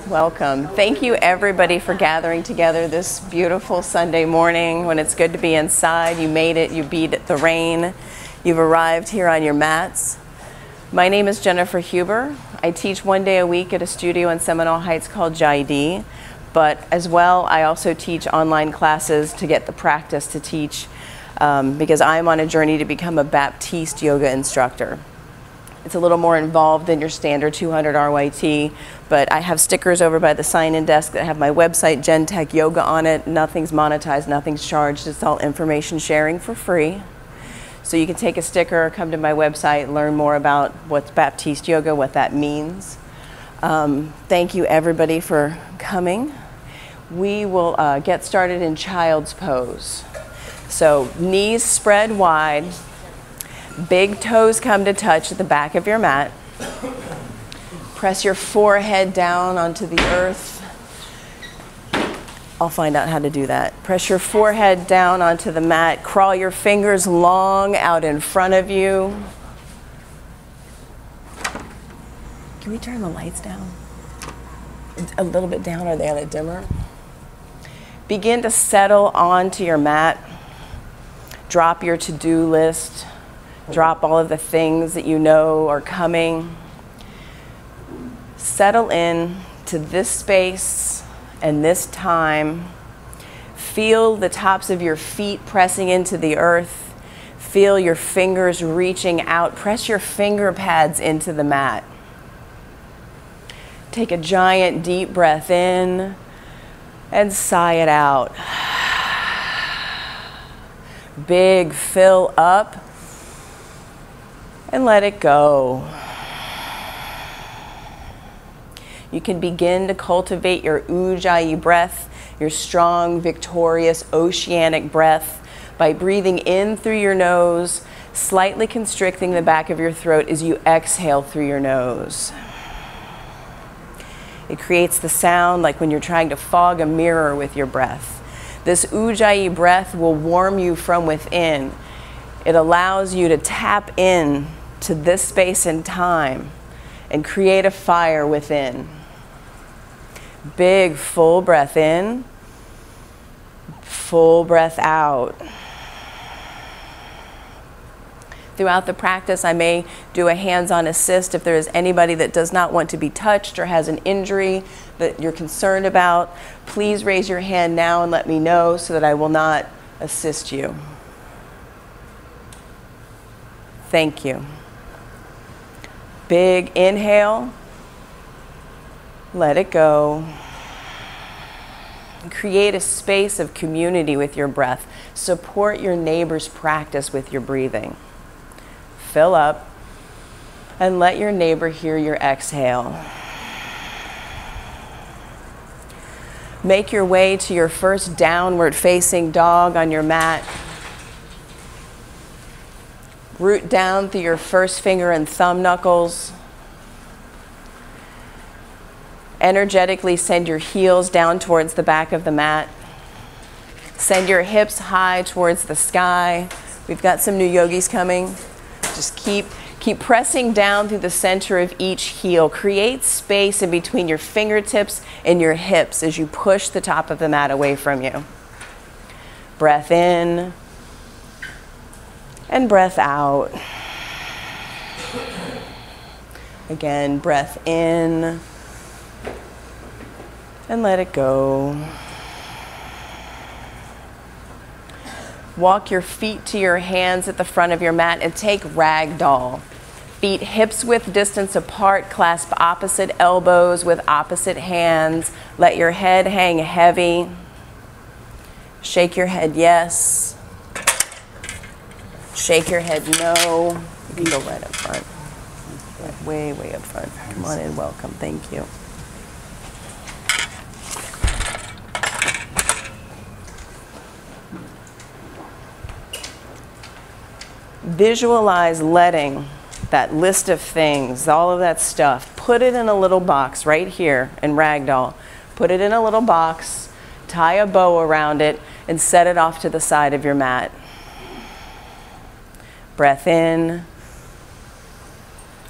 Welcome. Thank you everybody for gathering together this beautiful Sunday morning when it's good to be inside. You made it, you beat the rain, you've arrived here on your mats. My name is Jennifer Huber. I teach 1 day a week at a studio in Seminole Heights called JID, but as well I also teach online classes to get the practice to teach because I'm on a journey to become a Baptiste yoga instructor. It's a little more involved than your standard 200 RYT, but I have stickers over by the sign-in desk that have my website, GenTech Yoga, on it. Nothing's monetized, nothing's charged. It's all information sharing for free. So you can take a sticker, come to my website, learn more about what's Baptiste Yoga, what that means. Thank you everybody for coming. We will get started in child's pose. So knees spread wide. Big toes come to touch at the back of your mat. Press your forehead down onto the earth. I'll find out how to do that. Press your forehead down onto the mat. Crawl your fingers long out in front of you. Can we turn the lights down? A little bit down. Are they on a dimmer? Begin to settle onto your mat. Drop your to-do list. Drop all of the things that you know are coming. Settle in to this space and this time. Feel the tops of your feet pressing into the earth. Feel your fingers reaching out. Press your finger pads into the mat. Take a giant deep breath in and sigh it out. Big fill up. And let it go. You can begin to cultivate your Ujjayi breath, your strong, victorious, oceanic breath, by breathing in through your nose, slightly constricting the back of your throat as you exhale through your nose. It creates the sound like when you're trying to fog a mirror with your breath. This Ujjayi breath will warm you from within. It allows you to tap in to this space and time and create a fire within. Big full breath in, full breath out. Throughout the practice, I may do a hands-on assist if there is anybody that does not want to be touched or has an injury that you're concerned about. Please raise your hand now and let me know so that I will not assist you. Thank you. Big inhale, let it go. Create a space of community with your breath. Support your neighbor's practice with your breathing. Fill up and let your neighbor hear your exhale. Make your way to your first downward facing dog on your mat. Root down through your first finger and thumb knuckles. Energetically send your heels down towards the back of the mat. Send your hips high towards the sky. We've got some new yogis coming. Just keep pressing down through the center of each heel. Create space in between your fingertips and your hips as you push the top of the mat away from you. Breath in. And breath out. Again, breath in and let it go. Walk your feet to your hands at the front of your mat and take ragdoll. Feet hips width distance apart, clasp opposite elbows with opposite hands. Let your head hang heavy. Shake your head yes. Shake your head no. You can go right up front. Right, way up front. Come on in, welcome, thank you. Visualize letting that list of things, all of that stuff, put it in a little box right here in ragdoll. Put it in a little box, tie a bow around it, and set it off to the side of your mat. Breath in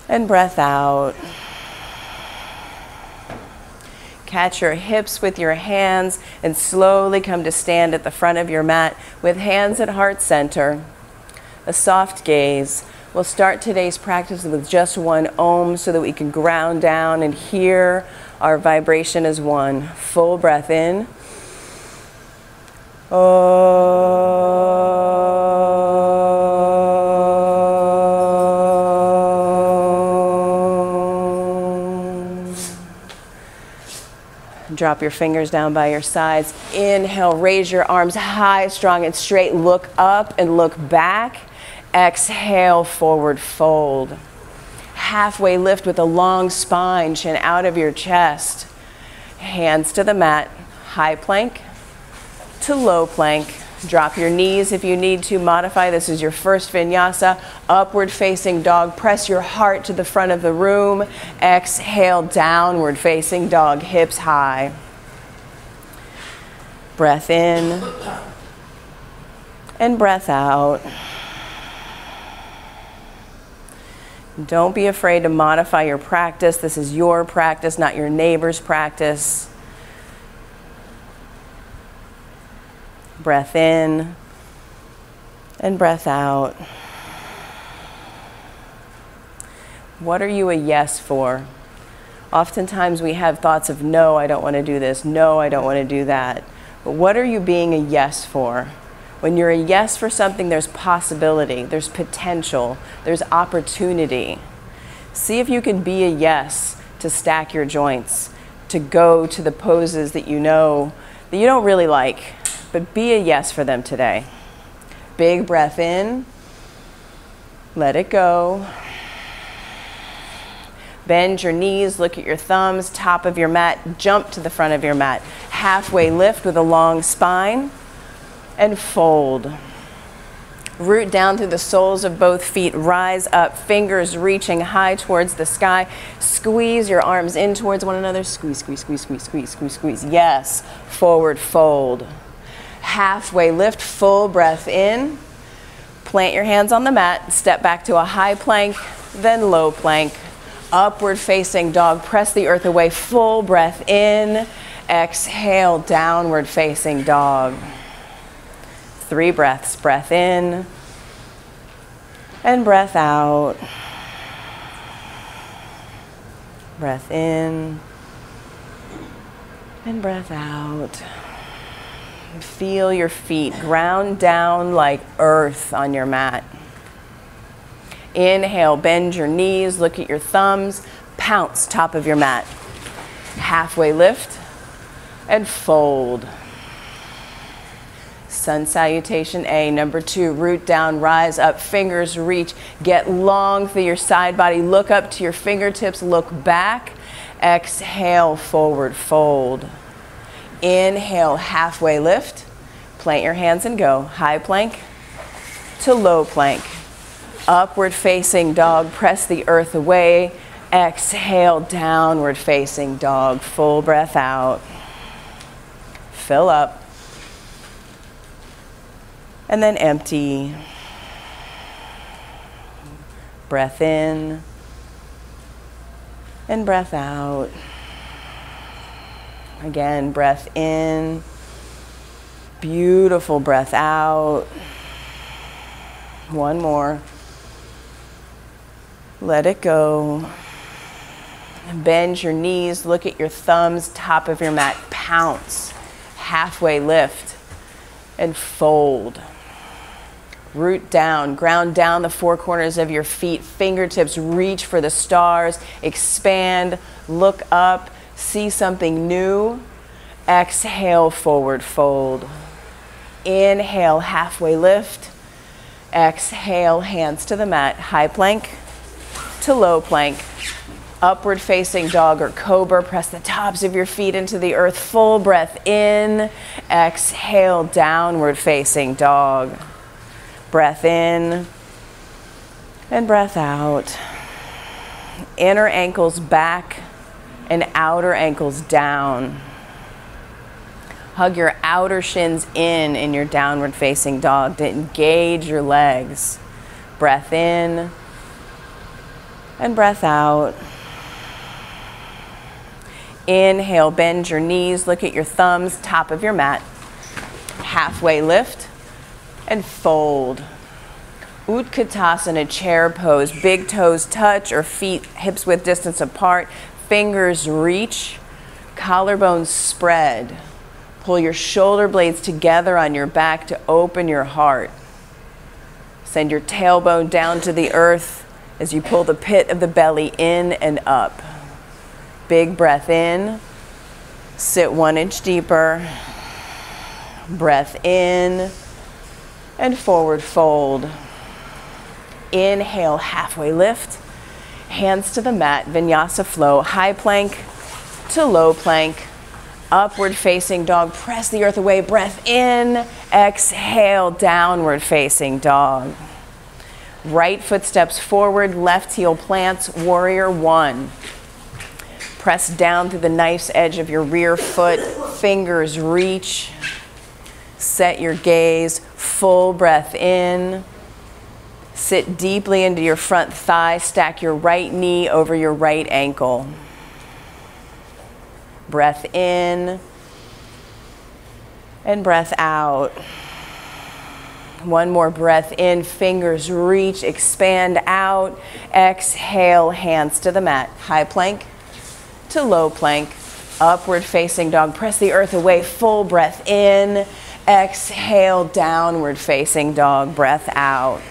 and breath out. Catch your hips with your hands and slowly come to stand at the front of your mat with hands at heart center. A soft gaze. We'll start today's practice with just one Om so that we can ground down and hear our vibration as one. Full breath in. Drop your fingers down by your sides. Inhale, raise your arms high, strong and straight. Look up and look back. Exhale, forward fold. Halfway lift with a long spine, chin out of your chest. Hands to the mat, high plank to low plank. Drop your knees if you need to. Modify. This is your first vinyasa. Upward facing dog. Press your heart to the front of the room. Exhale, downward facing dog. Hips high. Breath in and breath out. Don't be afraid to modify your practice. This is your practice, not your neighbor's practice. Breath in and breath out. What are you a yes for? Oftentimes we have thoughts of, no, I don't want to do this. No, I don't want to do that. But what are you being a yes for? When you're a yes for something, there's possibility, there's potential, there's opportunity. See if you can be a yes to stack your joints, to go to the poses that you know that you don't really like, but be a yes for them today. Big breath in, let it go. Bend your knees, look at your thumbs, top of your mat, jump to the front of your mat. Halfway lift with a long spine and fold. Root down through the soles of both feet, rise up, fingers reaching high towards the sky. Squeeze your arms in towards one another. Squeeze, squeeze, squeeze, squeeze, squeeze, squeeze, squeeze. Yes, forward fold. Halfway lift, full breath in. Plant your hands on the mat, step back to a high plank, then low plank. Upward facing dog, press the earth away, full breath in. Exhale, downward facing dog. 3 breaths, breath in and breath out. Breath in and breath out. Feel your feet ground down like earth on your mat. Inhale, bend your knees, look at your thumbs, pounce top of your mat. Halfway lift and fold. Sun salutation A. Number 2, root down, rise up, fingers reach, get long through your side body, look up to your fingertips, look back, exhale, forward fold. Inhale, halfway lift, plant your hands and go. High plank to low plank. Upward facing dog, press the earth away, exhale, downward facing dog, full breath out. Fill up. And then empty. Breath in and breath out. Again, breath in. Beautiful breath out. One more. Let it go. Bend your knees, look at your thumbs, top of your mat, pounce. Halfway lift and fold. Root down, ground down the 4 corners of your feet, fingertips reach for the stars, expand, look up, see something new. Exhale, forward fold. Inhale, halfway lift. Exhale, hands to the mat, high plank to low plank. Upward facing dog or cobra, press the tops of your feet into the earth, full breath in. Exhale, downward facing dog. Breath in and breath out. Inner ankles back and outer ankles down. Hug your outer shins in your downward facing dog to engage your legs. Breath in and breath out. Inhale, bend your knees, look at your thumbs, top of your mat. Halfway lift and fold. Utkatasana, chair pose. Big toes touch or feet hips width distance apart. Fingers reach. Collarbones spread. Pull your shoulder blades together on your back to open your heart. Send your tailbone down to the earth as you pull the pit of the belly in and up. Big breath in. Sit 1 inch deeper. Breath in and forward fold. Inhale, halfway lift. Hands to the mat, Vinyasa flow. High plank to low plank. Upward facing dog, press the earth away. Breath in, exhale, downward facing dog. Right foot steps forward, left heel plants, warrior one. Press down through the knife's edge of your rear foot, fingers reach. Set your gaze, full breath in. Sit deeply into your front thigh, stack your right knee over your right ankle. Breath in and breath out. One more breath in, fingers reach, expand out. Exhale, hands to the mat. High plank to low plank. Upward facing dog, press the earth away, full breath in. Exhale, downward facing dog, breath out.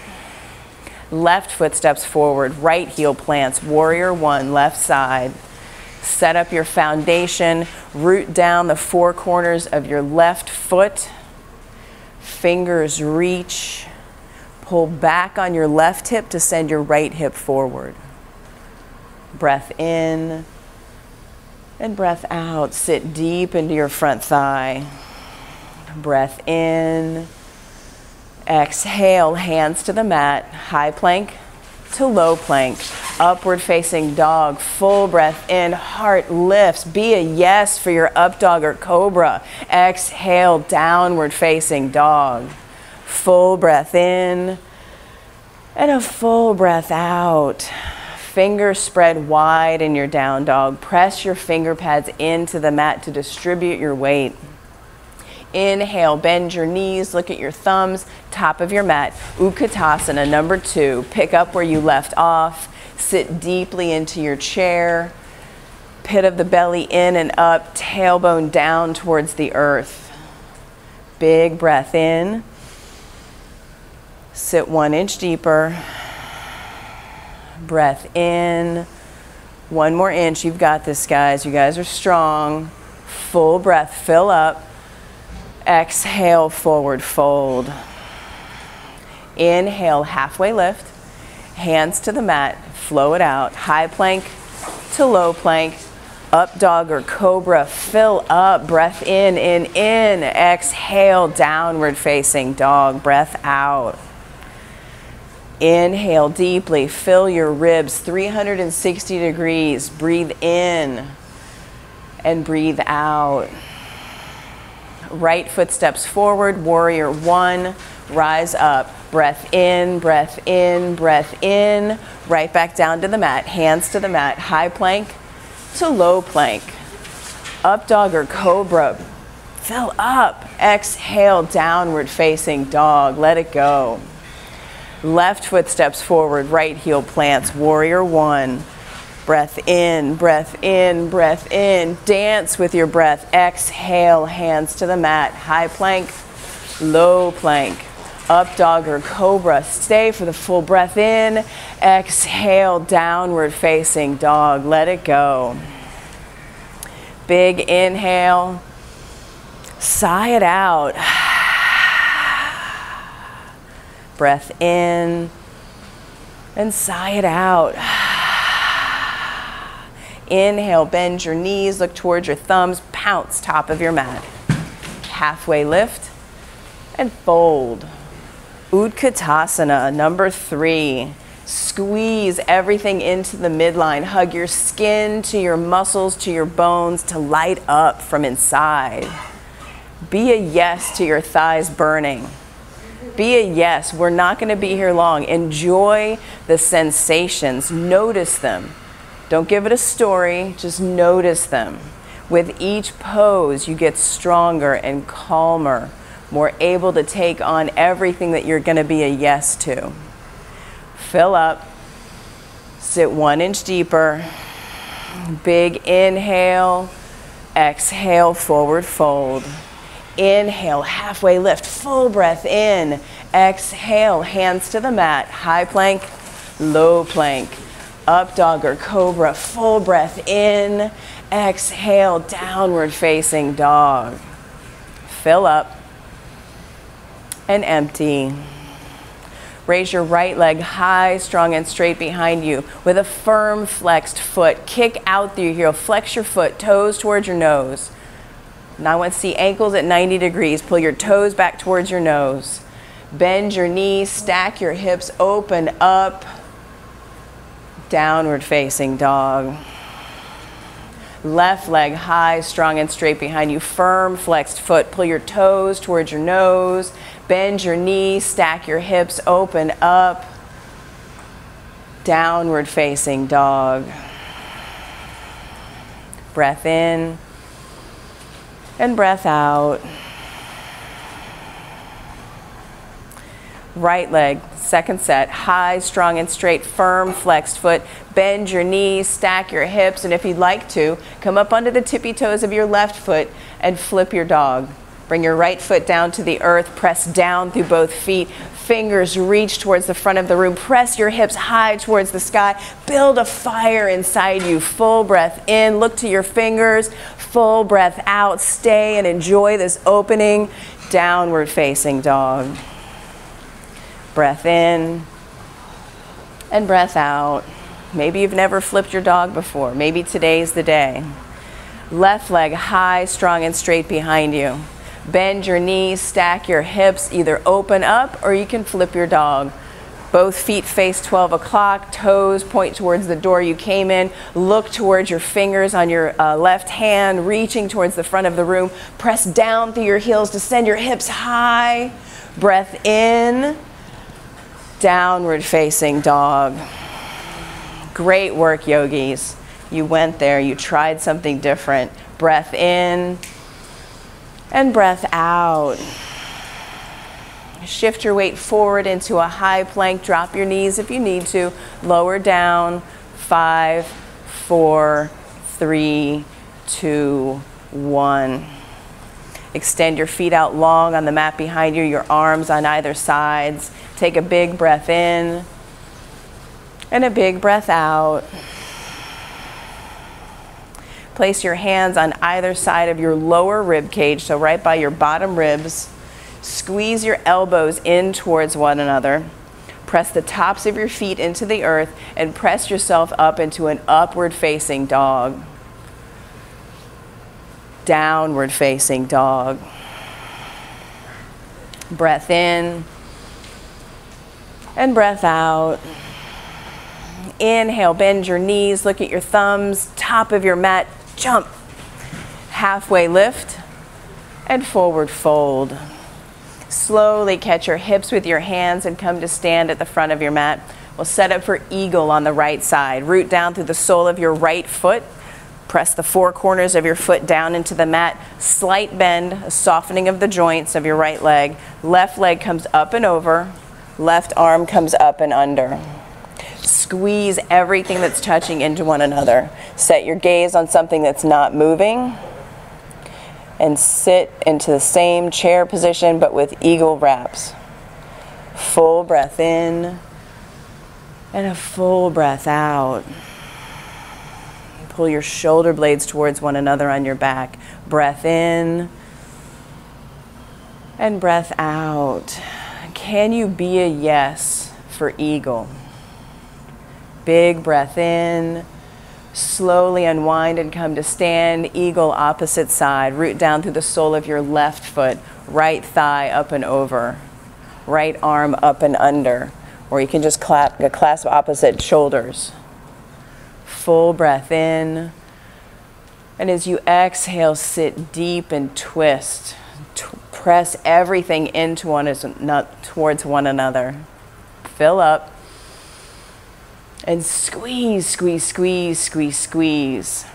Left foot steps forward, right heel plants, warrior one, left side. Set up your foundation, root down the four corners of your left foot. Fingers reach. Pull back on your left hip to send your right hip forward. Breath in and breath out. Sit deep into your front thigh. Breath in. Exhale, hands to the mat, high plank to low plank, upward facing dog, full breath in, heart lifts, be a yes for your up dog or cobra. Exhale, downward facing dog, full breath in and a full breath out. Fingers spread wide in your down dog. Press your finger pads into the mat to distribute your weight. Inhale, bend your knees, look at your thumbs, top of your mat. Utkatasana, number 2. Pick up where you left off. Sit deeply into your chair. Pit of the belly in and up, tailbone down towards the earth. Big breath in. Sit 1 inch deeper. Breath in. 1 more inch. You've got this, guys. You guys are strong. Full breath, fill up. Exhale, forward fold. Inhale, halfway lift. Hands to the mat, flow it out. High plank to low plank. Up dog or cobra, fill up. Breath in. Exhale, downward facing dog. Breath out. Inhale deeply, fill your ribs 360 degrees. Breathe in and breathe out. Right foot steps forward, warrior one, rise up. Breath in, breath in, breath in. Right back down to the mat, hands to the mat. High plank to low plank. Up dog or cobra, fill up. Exhale, downward facing dog, let it go. Left foot steps forward, right heel plants, warrior one. Breath in, breath in, breath in. Dance with your breath. Exhale, hands to the mat. High plank, low plank. Up dog or cobra. Stay for the full breath in. Exhale, downward facing dog. Let it go. Big inhale. Sigh it out. Breath in and sigh it out. Inhale, bend your knees, look towards your thumbs, pounce top of your mat. Halfway lift and fold. Utkatasana, number 3. Squeeze everything into the midline. Hug your skin to your muscles, to your bones to light up from inside. Be a yes to your thighs burning. Be a yes. We're not going to be here long. Enjoy the sensations. Notice them. Don't give it a story, just notice them. With each pose, you get stronger and calmer, more able to take on everything that you're going to be a yes to. Fill up. Sit 1 inch deeper. Big inhale. Exhale, forward fold. Inhale, halfway lift, full breath in. Exhale, hands to the mat. High plank, low plank. Up dog or cobra, full breath in. Exhale, downward facing dog. Fill up and empty. Raise your right leg high, strong and straight behind you with a firm flexed foot. Kick out through your heel, flex your foot, toes towards your nose. Now I want to see ankles at 90 degrees. Pull your toes back towards your nose. Bend your knees, stack your hips, open up. Downward facing dog. Left leg high, strong and straight behind you. Firm flexed foot. Pull your toes towards your nose. Bend your knees, stack your hips, open up. Downward facing dog. Breath in and breath out. Right leg, second set, high, strong and straight, firm, flexed foot. Bend your knees, stack your hips, and if you'd like to, come up onto the tippy toes of your left foot and flip your dog. Bring your right foot down to the earth, press down through both feet, fingers reach towards the front of the room, press your hips high towards the sky, build a fire inside you. Full breath in, look to your fingers, full breath out, stay and enjoy this opening, downward facing dog. Breath in and breath out. Maybe you've never flipped your dog before. Maybe today's the day. Left leg high, strong and straight behind you. Bend your knees, stack your hips, either open up or you can flip your dog. Both feet face 12 o'clock, toes point towards the door you came in. Look towards your fingers on your left hand, reaching towards the front of the room. Press down through your heels to send your hips high. Breath in. Downward facing dog. Great work, yogis. You went there, you tried something different. Breath in and breath out. Shift your weight forward into a high plank. Drop your knees if you need to. Lower down. 5, 4, 3, 2, 1. Extend your feet out long on the mat behind you, your arms on either sides. Take a big breath in and a big breath out. Place your hands on either side of your lower rib cage, so right by your bottom ribs. Squeeze your elbows in towards one another. Press the tops of your feet into the earth and press yourself up into an upward facing dog. Downward facing dog. Breath in and breath out. Inhale, bend your knees, look at your thumbs, top of your mat, jump. Halfway lift and forward fold. Slowly catch your hips with your hands and come to stand at the front of your mat. We'll set up for eagle on the right side. Root down through the sole of your right foot. Press the four corners of your foot down into the mat. Slight bend, a softening of the joints of your right leg. Left leg comes up and over. Left arm comes up and under. Squeeze everything that's touching into one another. Set your gaze on something that's not moving. And sit into the same chair position but with eagle wraps. Full breath in and a full breath out. Pull your shoulder blades towards one another on your back. Breath in and breath out. Can you be a yes for eagle? Big breath in. Slowly unwind and come to stand. Eagle opposite side. Root down through the sole of your left foot. Right thigh up and over. Right arm up and under. Or you can just clasp opposite shoulders. Full breath in. And as you exhale, sit deep and twist. Press everything into towards one another. Fill up. And squeeze, squeeze, squeeze, squeeze, squeeze.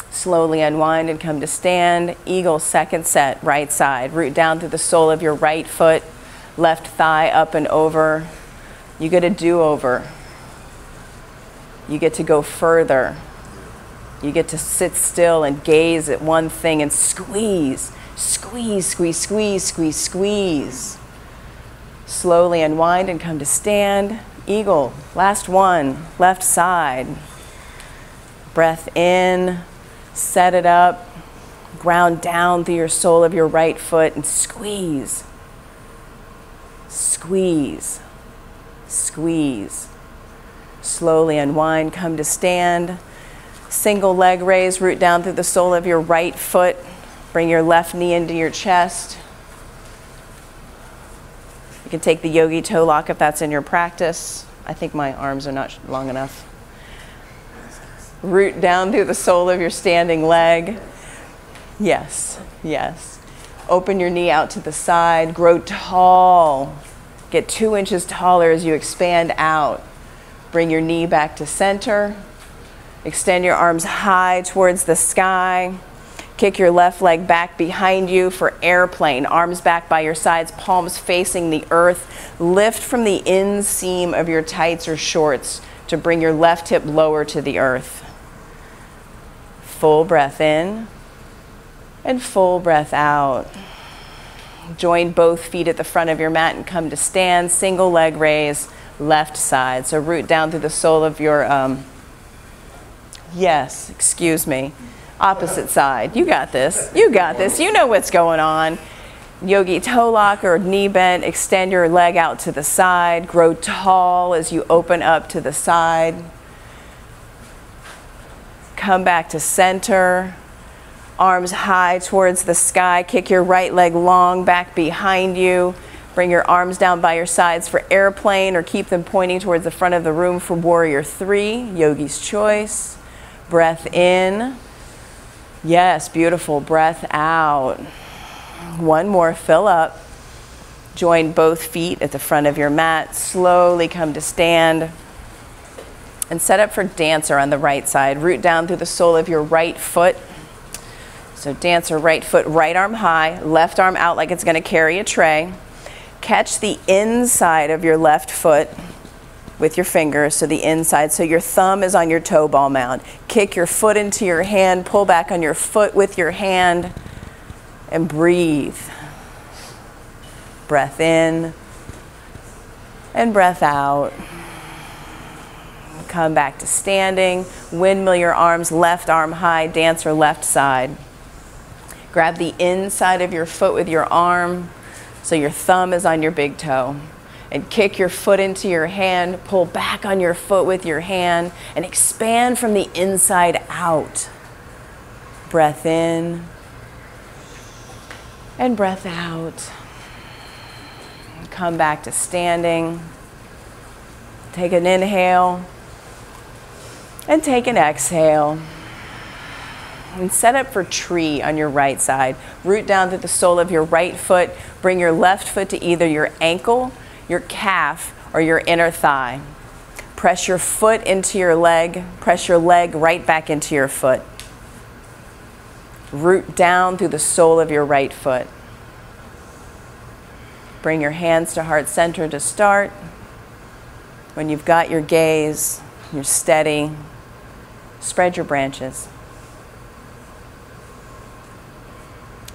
Slowly unwind and come to stand. Eagle, second set, right side. Root down through the sole of your right foot, left thigh up and over. You get a do-over. You get to go further. You get to sit still and gaze at one thing and squeeze, squeeze, squeeze, squeeze, squeeze, squeeze. Slowly unwind and come to stand. Eagle, last one, left side. Breath in, set it up, ground down through your sole of your right foot and squeeze, squeeze, squeeze. Slowly unwind, come to stand. Single leg raise, root down through the sole of your right foot. Bring your left knee into your chest. You can take the yogi toe lock if that's in your practice. I think my arms are not long enough. Root down through the sole of your standing leg. Yes, yes. Open your knee out to the side. Grow tall. Get 2 inches taller as you expand out. Bring your knee back to center. Extend your arms high towards the sky. Kick your left leg back behind you for airplane. Arms back by your sides, palms facing the earth. Lift from the inseam of your tights or shorts to bring your left hip lower to the earth. Full breath in and full breath out. Join both feet at the front of your mat and come to stand. Single leg raise, left side. So root down through the sole of your, opposite side. You got this. You got this. You know what's going on. Yogi toe lock or knee bend. Extend your leg out to the side. Grow tall as you open up to the side. Come back to center. Arms high towards the sky. Kick your right leg long back behind you. Bring your arms down by your sides for airplane or keep them pointing towards the front of the room for warrior 3. Yogi's choice. Breath in. Yes, beautiful. Breath out. One more, fill up. Join both feet at the front of your mat. Slowly come to stand. And set up for dancer on the right side. Root down through the sole of your right foot. So dancer, right foot, right arm high, left arm out like it's going to carry a tray. Catch the inside of your left foot with your fingers, so the inside, so your thumb is on your toe ball mound. Kick your foot into your hand, pull back on your foot with your hand, and breathe. Breath in and breath out. Come back to standing. Windmill your arms, left arm high, dancer left side. Grab the inside of your foot with your arm, so your thumb is on your big toe. And kick your foot into your hand, pull back on your foot with your hand, and expand from the inside out. Breath in and breath out. Come back to standing. Take an inhale and take an exhale. And set up for tree on your right side. Root down through the sole of your right foot. Bring your left foot to either your ankle, your calf, or your inner thigh. Press your foot into your leg. Press your leg right back into your foot. Root down through the sole of your right foot. Bring your hands to heart center to start. When you've got your gaze, you're steady, spread your branches.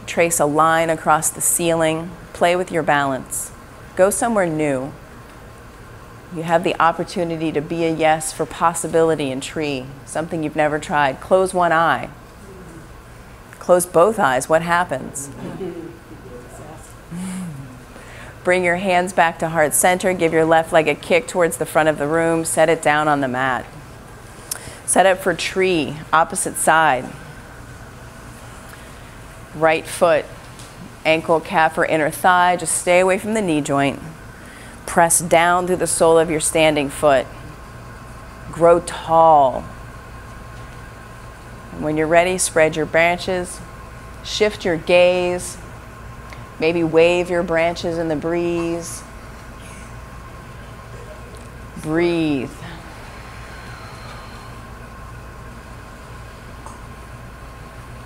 Trace a line across the ceiling. Play with your balance. Go somewhere new. You have the opportunity to be a yes for possibility in tree, something you've never tried. Close one eye. Close both eyes. What happens? Bring your hands back to heart center. Give your left leg a kick towards the front of the room. Set it down on the mat. Set up for tree, opposite side. Right foot, ankle, calf, or inner thigh. Just stay away from the knee joint. Press down through the sole of your standing foot. Grow tall. And when you're ready, spread your branches. Shift your gaze. Maybe wave your branches in the breeze. Breathe.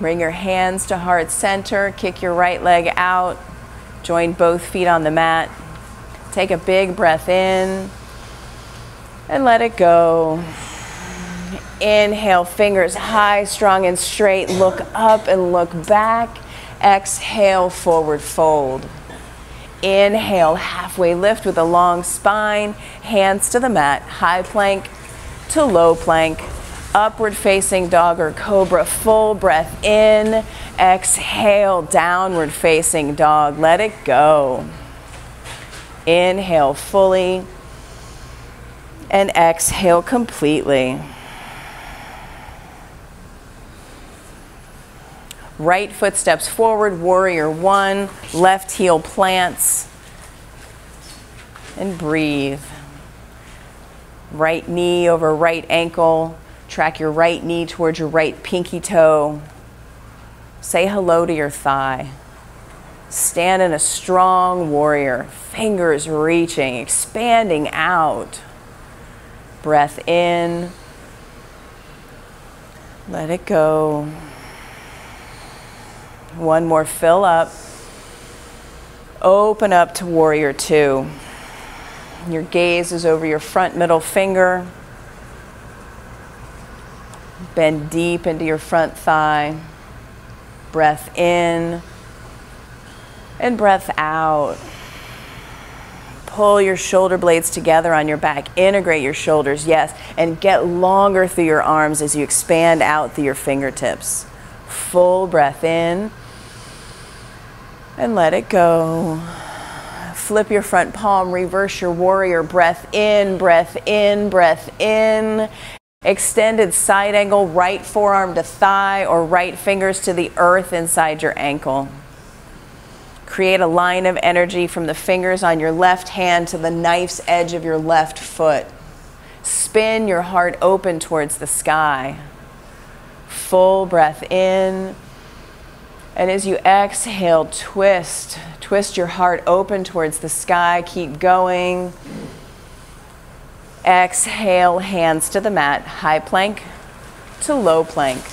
Bring your hands to heart center, kick your right leg out, join both feet on the mat. Take a big breath in and let it go. Inhale, fingers high, strong and straight. Look up and look back. Exhale, forward fold. Inhale, halfway lift with a long spine. Hands to the mat, high plank to low plank. Upward facing dog or cobra. Full breath in. Exhale, downward facing dog. Let it go. Inhale fully and exhale completely. Right foot steps forward, warrior one. Left heel plants and breathe. Right knee over right ankle. Track your right knee towards your right pinky toe. Say hello to your thigh. Stand in a strong warrior. Fingers reaching, expanding out. Breath in. Let it go. One more, fill up. Open up to warrior two. Your gaze is over your front middle finger. Bend deep into your front thigh. Breath in and breath out. Pull your shoulder blades together on your back. Integrate your shoulders, yes, and get longer through your arms as you expand out through your fingertips. Full breath in and let it go. Flip your front palm, reverse your warrior. Breath in, breath in, breath in. Extended side angle, right forearm to thigh or right fingers to the earth inside your ankle. Create a line of energy from the fingers on your left hand to the knife's edge of your left foot. Spin your heart open towards the sky. Full breath in. And as you exhale, twist. Twist your heart open towards the sky. Keep going. Exhale, hands to the mat. High plank to low plank.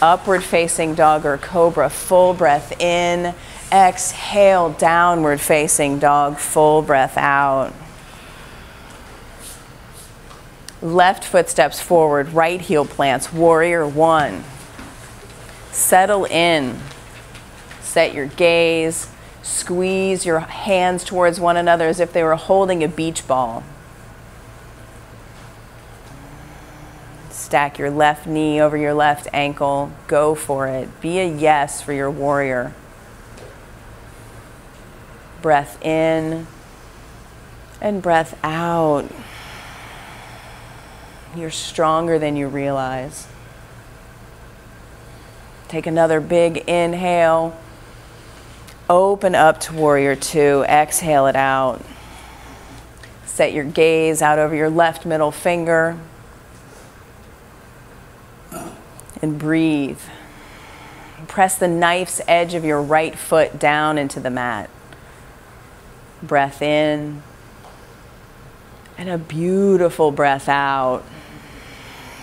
Upward facing dog or cobra. Full breath in. Exhale, downward facing dog. Full breath out. Left foot steps forward. Right heel plants. Warrior one. Settle in. Set your gaze. Squeeze your hands towards one another as if they were holding a beach ball. Stack your left knee over your left ankle. Go for it. Be a yes for your warrior. Breath in and breath out. You're stronger than you realize. Take another big inhale. Open up to warrior two. Exhale it out. Set your gaze out over your left middle finger. And breathe. Press the knife's edge of your right foot down into the mat. Breath in. And a beautiful breath out.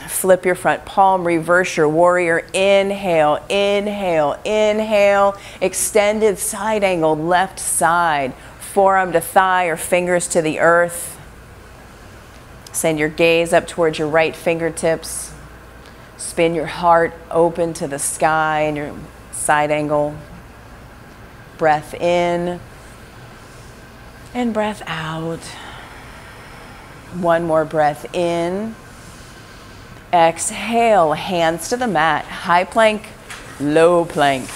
Flip your front palm, reverse your warrior. Inhale, inhale, inhale. Extended side angle, left side. Forearm to thigh or fingers to the earth. Send your gaze up towards your right fingertips. Spin your heart open to the sky in your side angle. Breath in and breath out. One more breath in. Exhale, hands to the mat. High plank, low plank.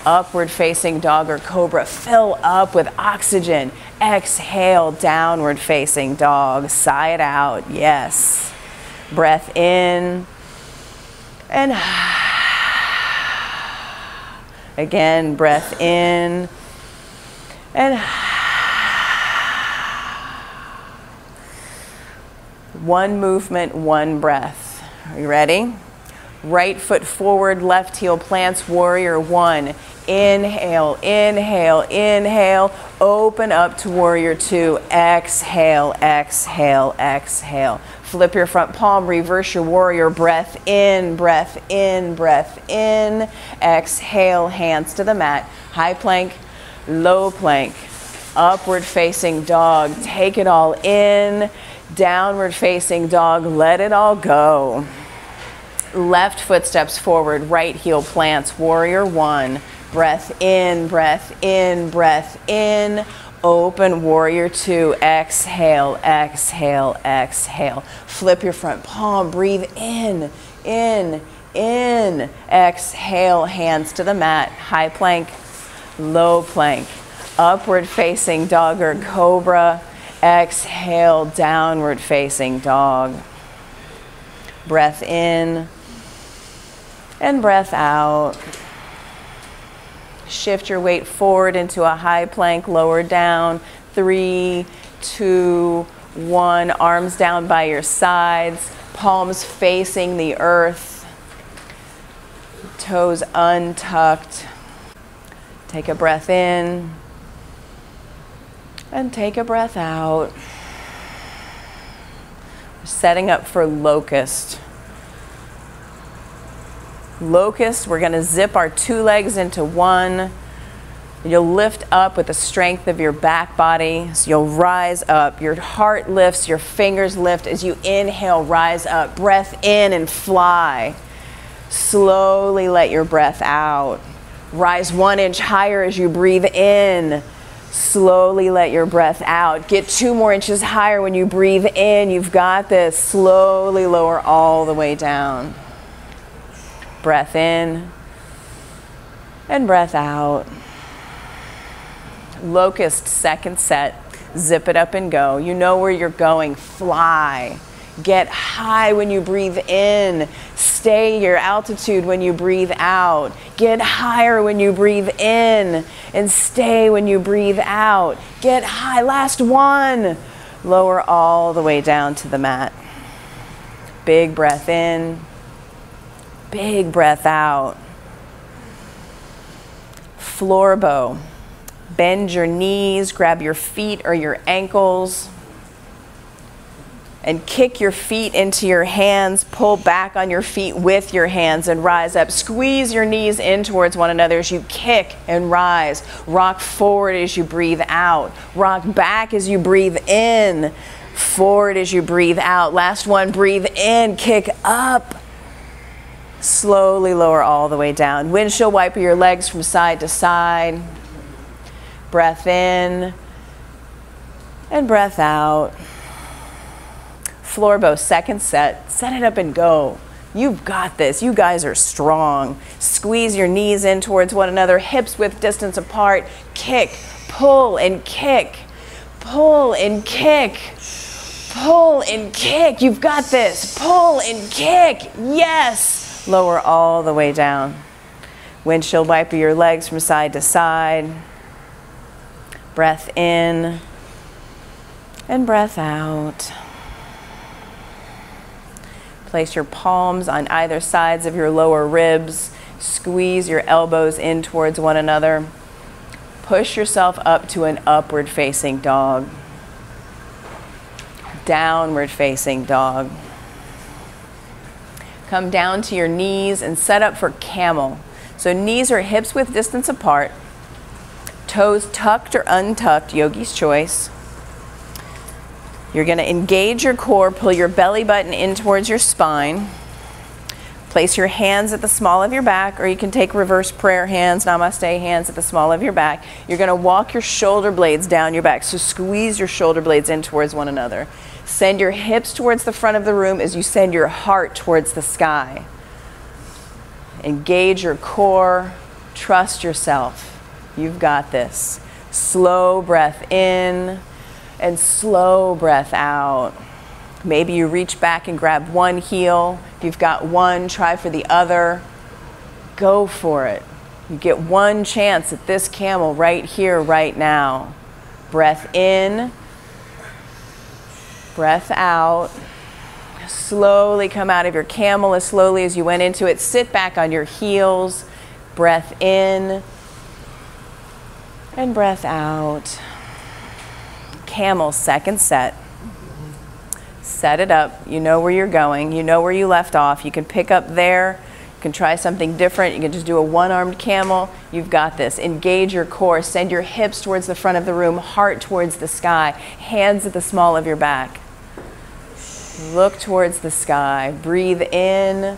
Upward facing dog or cobra. Fill up with oxygen. Exhale, downward facing dog. Sigh it out, yes. Breath in. And again, breath in and one movement, one breath. Are you ready? Right foot forward, left heel plants, warrior one. Inhale, inhale, inhale. Open up to warrior two. Exhale, exhale, exhale. Flip your front palm, reverse your warrior. Breath in, breath in, breath in. Exhale, hands to the mat. High plank, low plank. Upward facing dog. Take it all in. Downward facing dog. Let it all go. Left foot steps forward. Right heel plants. Warrior one. Breath in, breath in, breath in. Open warrior two. Exhale, exhale, exhale. Flip your front palm. Breathe in, in, in. Exhale, hands to the mat. High plank, low plank. Upward facing dog or cobra. Exhale, downward facing dog. Breath in and breath out. Shift your weight forward into a high plank, lower down. 3, 2, 1. Arms down by your sides, palms facing the earth, toes untucked. Take a breath in and take a breath out. Setting up for locust. Locust, we're going to zip our two legs into one. You'll lift up with the strength of your back body. So you'll rise up. Your heart lifts, your fingers lift as you inhale, rise up. Breath in and fly. Slowly let your breath out. Rise 1 inch higher as you breathe in. Slowly let your breath out. Get 2 more inches higher when you breathe in. You've got this. Slowly lower all the way down. Breath in and breath out. Locust, second set. Zip it up and go. You know where you're going. Fly. Get high when you breathe in. Stay your altitude when you breathe out. Get higher when you breathe in and stay when you breathe out. Get high. Last one. Lower all the way down to the mat. Big breath in. Big breath out. Floor bow. Bend your knees, grab your feet or your ankles, and kick your feet into your hands. Pull back on your feet with your hands and rise up. Squeeze your knees in towards one another as you kick and rise. Rock forward as you breathe out. Rock back as you breathe in. Forward as you breathe out. Last one, breathe in, kick up. Slowly lower all the way down. Windshield wiper your legs from side to side. Breath in and breath out. Floor bow, second set. Set it up and go. You've got this. You guys are strong. Squeeze your knees in towards one another, hips width distance apart. Kick, pull, and kick. Pull and kick. Pull and kick. You've got this. Pull and kick. Yes. Lower all the way down. Windshield wiper your legs from side to side. Breath in and breath out. Place your palms on either sides of your lower ribs. Squeeze your elbows in towards one another. Push yourself up to an upward facing dog. Downward facing dog. Come down to your knees and set up for camel. So knees are hips width distance apart. Toes tucked or untucked, yogi's choice. You're going to engage your core, pull your belly button in towards your spine. Place your hands at the small of your back, or you can take reverse prayer hands, namaste hands at the small of your back. You're going to walk your shoulder blades down your back, so squeeze your shoulder blades in towards one another. Send your hips towards the front of the room as you send your heart towards the sky. Engage your core, trust yourself. You've got this. Slow breath in and slow breath out. Maybe you reach back and grab one heel. If you've got one, try for the other. Go for it. You get one chance at this camel right here, right now. Breath in, breath out. Slowly come out of your camel as slowly as you went into it. Sit back on your heels. Breath in and breath out. Camel, second set. Set it up. You know where you're going. You know where you left off. You can pick up there. You can try something different. You can just do a one-armed camel. You've got this. Engage your core. Send your hips towards the front of the room, heart towards the sky, hands at the small of your back. Look towards the sky. Breathe in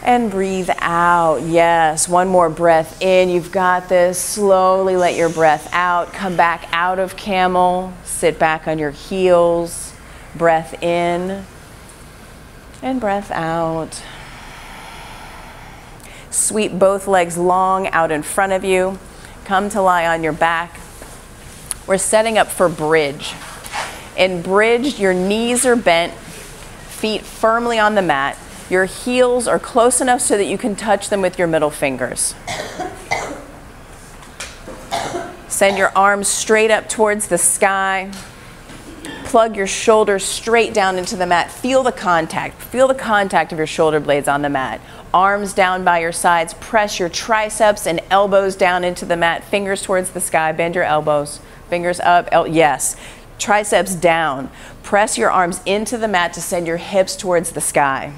and breathe out. Yes, one more breath in. You've got this. Slowly let your breath out. Come back out of camel. Sit back on your heels. Breath in and breath out. Sweep both legs long out in front of you. Come to lie on your back. We're setting up for bridge. In bridge, your knees are bent, feet firmly on the mat. Your heels are close enough so that you can touch them with your middle fingers. Send your arms straight up towards the sky. Plug your shoulders straight down into the mat. Feel the contact. Feel the contact of your shoulder blades on the mat. Arms down by your sides. Press your triceps and elbows down into the mat. Fingers towards the sky. Bend your elbows. Fingers up. Yes. Triceps down. Press your arms into the mat to send your hips towards the sky.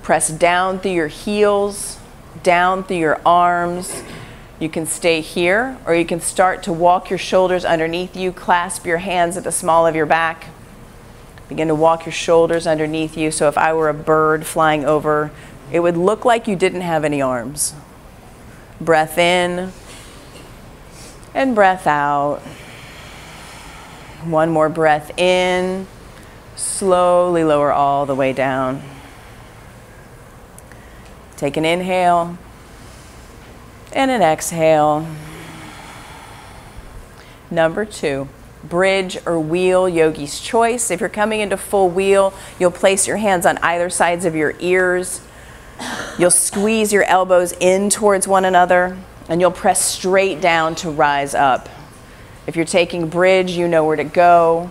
Press down through your heels, down through your arms. You can stay here, or you can start to walk your shoulders underneath you. Clasp your hands at the small of your back. Begin to walk your shoulders underneath you. So if I were a bird flying over, it would look like you didn't have any arms. Breath in and breath out. One more breath in. Slowly lower all the way down. Take an inhale and an exhale. Number 2, bridge or wheel, yogi's choice. If you're coming into full wheel, you'll place your hands on either sides of your ears. You'll squeeze your elbows in towards one another, and you'll press straight down to rise up. If you're taking bridge, you know where to go.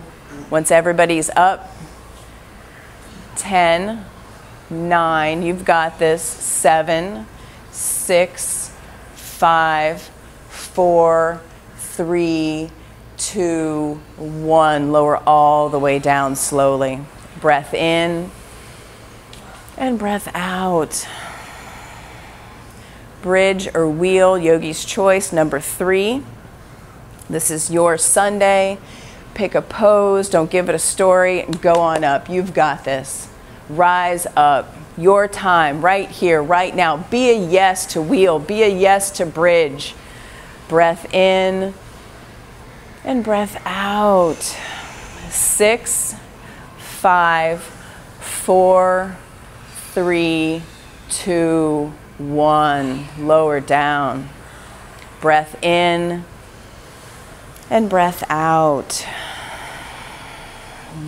Once everybody's up, 10, 9, you've got this. 7, 6, 5, 4, 3, 2, 1. Lower all the way down slowly. Breath in and breath out. Bridge or wheel, yogi's choice, number 3. This is your Sunday. Pick a pose, don't give it a story, and go on up. You've got this. Rise up. Your time, right here, right now. Be a yes to wheel. Be a yes to bridge. Breath in and breath out. 6, 5, 4, 3, 2, 1. Lower down. Breath in and breath out.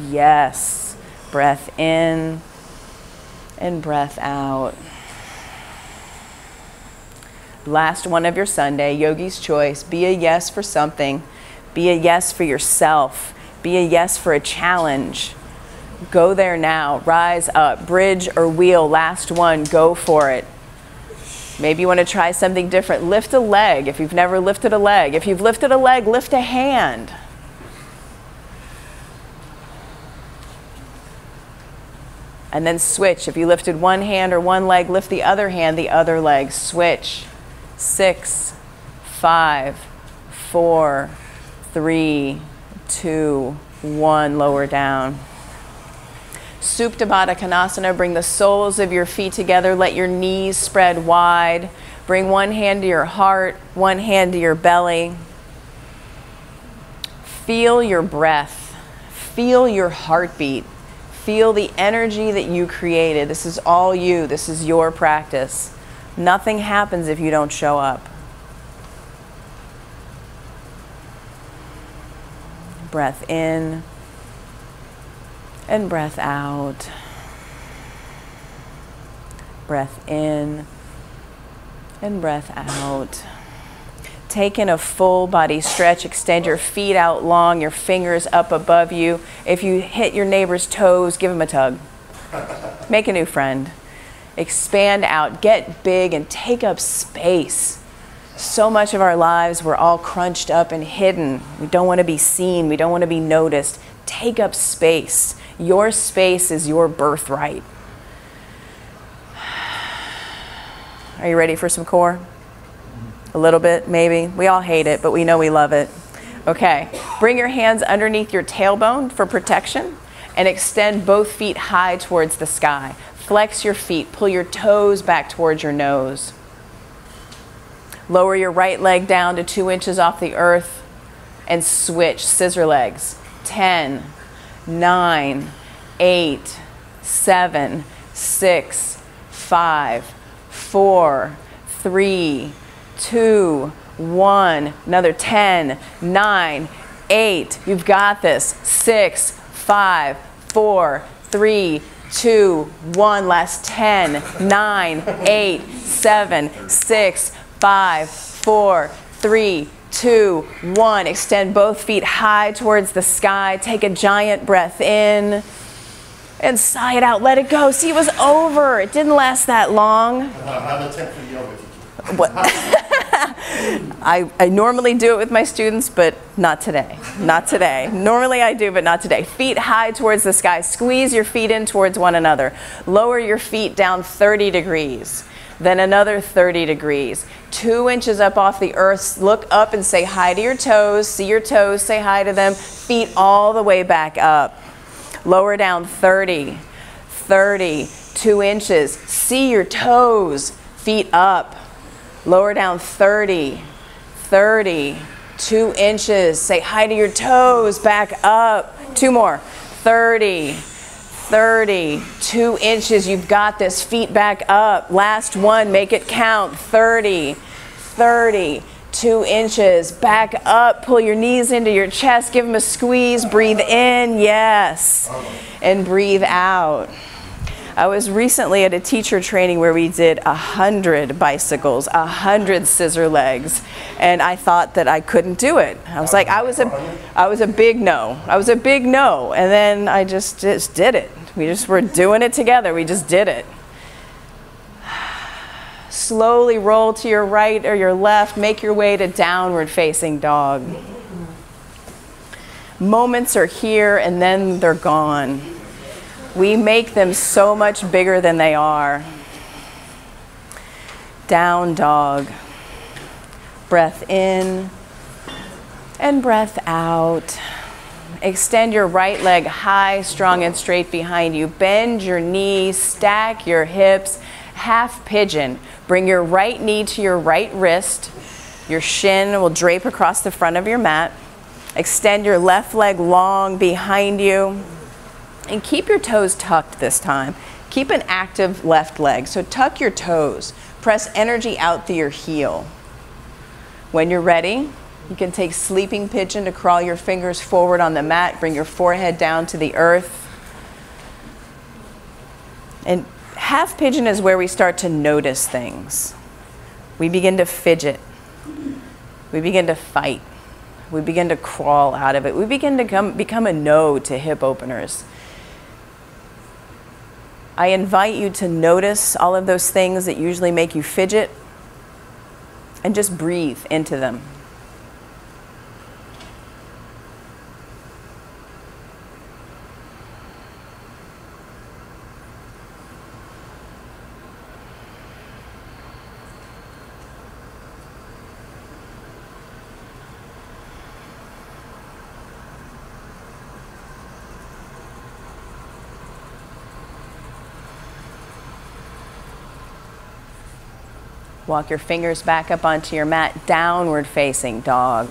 Yes. Breath in and breath out. Last one of your Sunday, yogi's choice. Be a yes for something. Be a yes for yourself. Be a yes for a challenge. Go there now. Rise up. Bridge or wheel. Last one. Go for it. Maybe you want to try something different. Lift a leg if you've never lifted a leg. If you've lifted a leg, lift a hand. And then switch. If you lifted one hand or one leg, lift the other hand, the other leg. Switch. 6, 5, 4, 3, 2, 1. Lower down. Supine Baddha Konasana. Bring the soles of your feet together. Let your knees spread wide. Bring one hand to your heart, one hand to your belly. Feel your breath. Feel your heartbeat. Feel the energy that you created. This is all you. This is your practice. Nothing happens if you don't show up. Breath in and breath out. Breath in and breath out. Take in a full body stretch. Extend your feet out long, your fingers up above you. If you hit your neighbor's toes, give him a tug. Make a new friend. Expand out, get big, and take up space. So much of our lives, we're all crunched up and hidden. We don't want to be seen. We don't want to be noticed. Take up space. Your space is your birthright. Are you ready for some core? A little bit, maybe. We all hate it, but we know we love it. Okay. Bring your hands underneath your tailbone for protection and extend both feet high towards the sky. Flex your feet. Pull your toes back towards your nose. Lower your right leg down to 2 inches off the earth and switch, scissor legs. 10, 9, 8, 7, 6, 5, 4, 3, 2, 1. Another 10, 9, 8. You've got this. 6, 5, 4, 3, 2, 1. Last 10, 9, 8, 7, 6, 5, 4, 3, 2, 1. Extend both feet high towards the sky. Take a giant breath in and sigh it out. Let it go. See, it was over. It didn't last that long. Have a 10 for yoga. What? I normally do it with my students, but not today. Not today. Normally I do, but not today. Feet high towards the sky. Squeeze your feet in towards one another. Lower your feet down 30 degrees. Then another 30 degrees. 2 inches up off the earth. Look up and say hi to your toes. See your toes, say hi to them. Feet all the way back up. Lower down 30, 30, 2 inches. See your toes, feet up. Lower down 30, 30, 2 inches. Say hi to your toes, back up. 2 more. 30, 30, 2 inches. You've got this. Feet back up. Last one. Make it count. 30, 30, 2 inches. Back up. Pull your knees into your chest. Give them a squeeze. Breathe in. Yes. And breathe out. I was recently at a teacher training where we did 100 bicycles, 100 scissor legs, and I thought that I couldn't do it. I was like, I was a big no. I was a big no, and then I just did it. We just were doing it together. We just did it. Slowly roll to your right or your left. Make your way to downward facing dog. Moments are here and then they're gone. We make them so much bigger than they are. Down dog. Breath in and breath out. Extend your right leg high, strong, and straight behind you. Bend your knees, stack your hips. Half pigeon. Bring your right knee to your right wrist. Your shin will drape across the front of your mat. Extend your left leg long behind you. And keep your toes tucked this time. Keep an active left leg. So tuck your toes. Press energy out through your heel. When you're ready, you can take sleeping pigeon to crawl your fingers forward on the mat. Bring your forehead down to the earth. And half pigeon is where we start to notice things. We begin to fidget. We begin to fight. We begin to crawl out of it. We begin to become a no to hip openers. I invite you to notice all of those things that usually make you fidget and just breathe into them. Walk your fingers back up onto your mat, downward facing dog.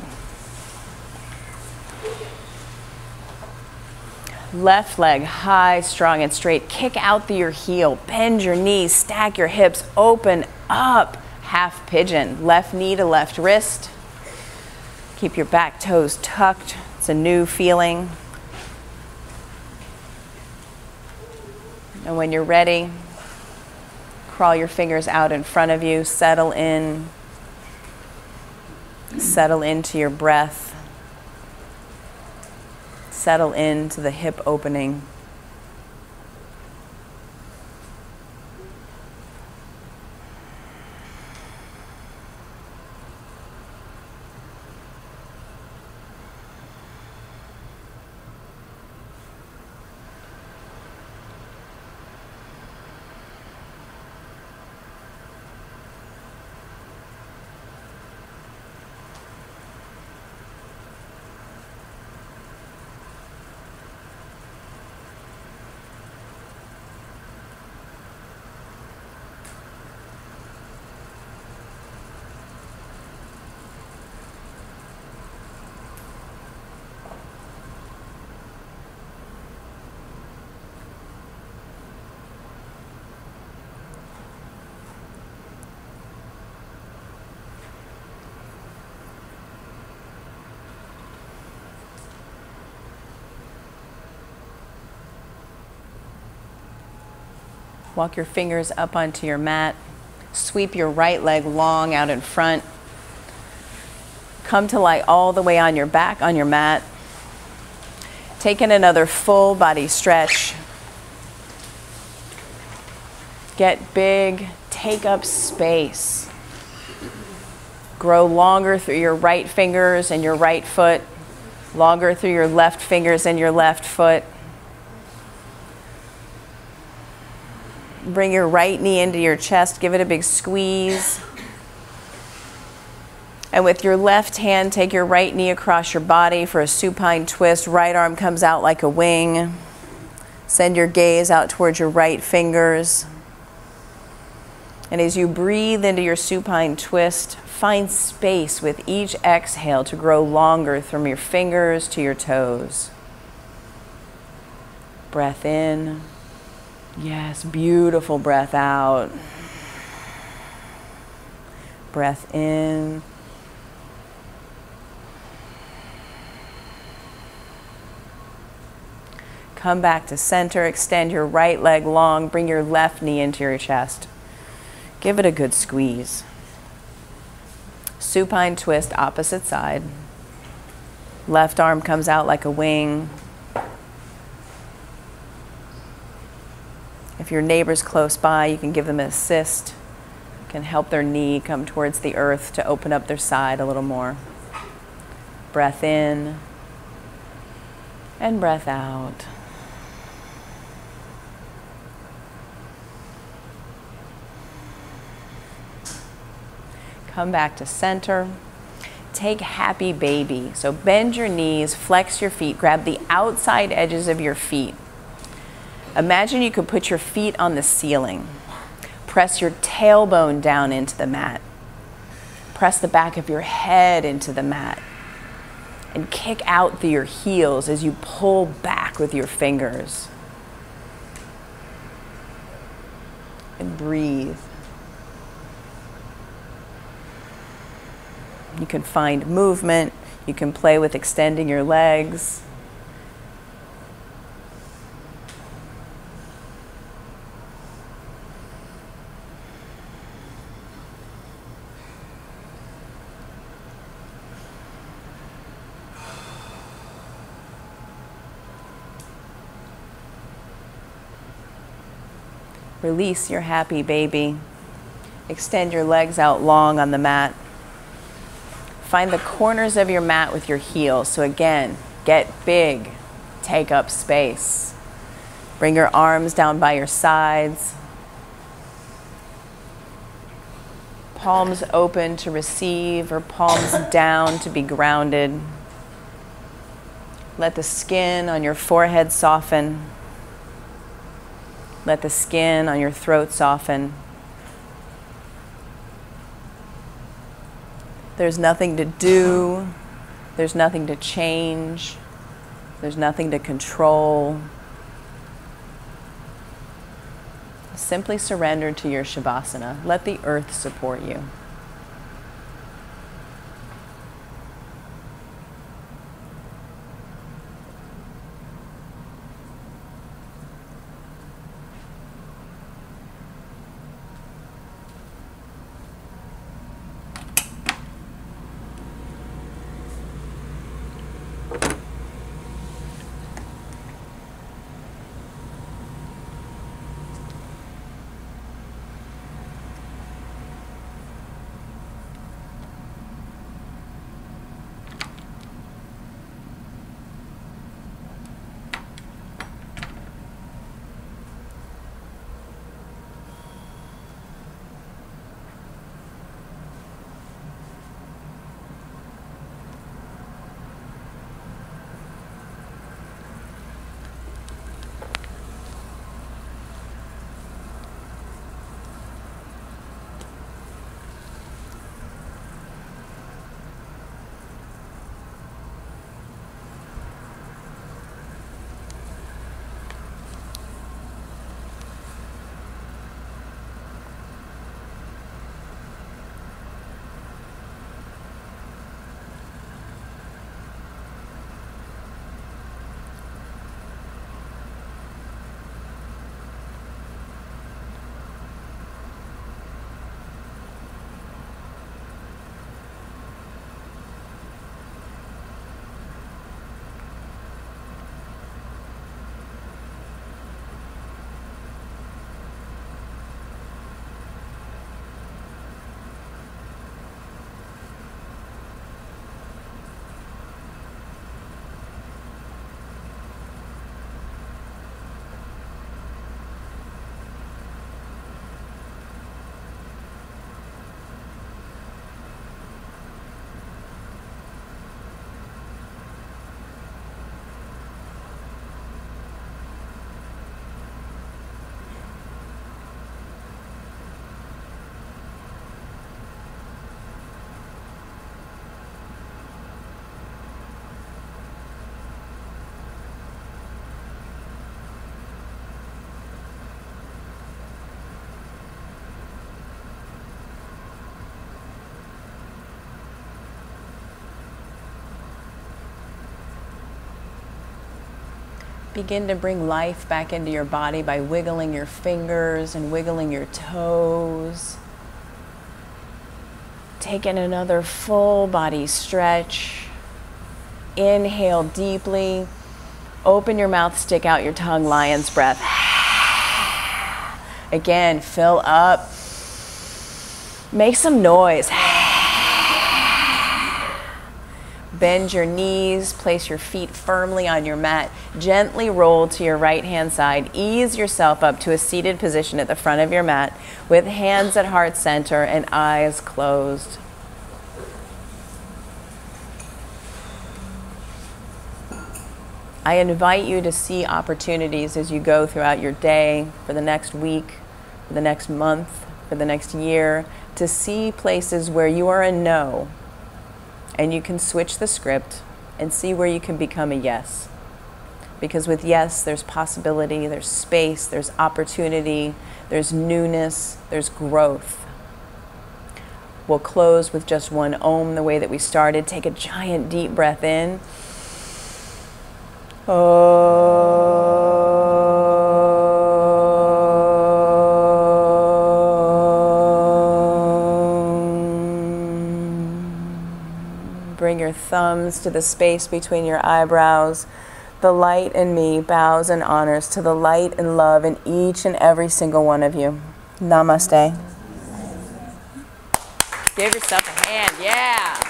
Left leg high, strong, and straight. Kick out through your heel. Bend your knees, stack your hips, open up. Half pigeon. Left knee to left wrist. Keep your back toes tucked. It's a new feeling. And when you're ready, crawl your fingers out in front of you, settle in. Settle into your breath. Settle into the hip opening. Walk your fingers up onto your mat. Sweep your right leg long out in front. Come to lie all the way on your back on your mat. Take in another full body stretch. Get big, take up space. Grow longer through your right fingers and your right foot, longer through your left fingers and your left foot. Bring your right knee into your chest, give it a big squeeze. And with your left hand, take your right knee across your body for a supine twist. Right arm comes out like a wing. Send your gaze out towards your right fingers. And as you breathe into your supine twist, find space with each exhale to grow longer from your fingers to your toes. Breath in. Yes, beautiful breath out. Breath in. Come back to center, extend your right leg long, bring your left knee into your chest. Give it a good squeeze. Supine twist, opposite side. Left arm comes out like a wing. If your neighbor's close by, you can give them an assist. You can help their knee come towards the earth to open up their side a little more. Breath in and breath out. Come back to center. Take happy baby. So bend your knees, flex your feet, grab the outside edges of your feet. Imagine you could put your feet on the ceiling. Press your tailbone down into the mat. Press the back of your head into the mat. And kick out through your heels as you pull back with your fingers. And breathe. You can find movement. You can play with extending your legs. Release your happy baby. Extend your legs out long on the mat. Find the corners of your mat with your heels. So again, get big, take up space. Bring your arms down by your sides. Palms open to receive or palms down to be grounded. Let the skin on your forehead soften. Let the skin on your throat soften. There's nothing to do. There's nothing to change. There's nothing to control. Simply surrender to your Shavasana. Let the earth support you. begin to bring life back into your body by wiggling your fingers and wiggling your toes. Taking another full body stretch. Inhale deeply. Open your mouth, stick out your tongue, lion's breath. Again, fill up. Make some noise. Bend your knees, place your feet firmly on your mat. Gently roll to your right hand side. Ease yourself up to a seated position at the front of your mat with hands at heart center and eyes closed. I invite you to see opportunities as you go throughout your day, for the next week, for the next month, for the next year, to see places where you are a no, and you can switch the script and see where you can become a yes. Because with yes, there's possibility, there's space, there's opportunity, there's newness, there's growth. We'll close with just one Om the way that we started. Take a giant deep breath in. Bring your thumbs to the space between your eyebrows. The light in me bows and honors to the light and love in each and every single one of you. Namaste. Give yourself a hand, yeah.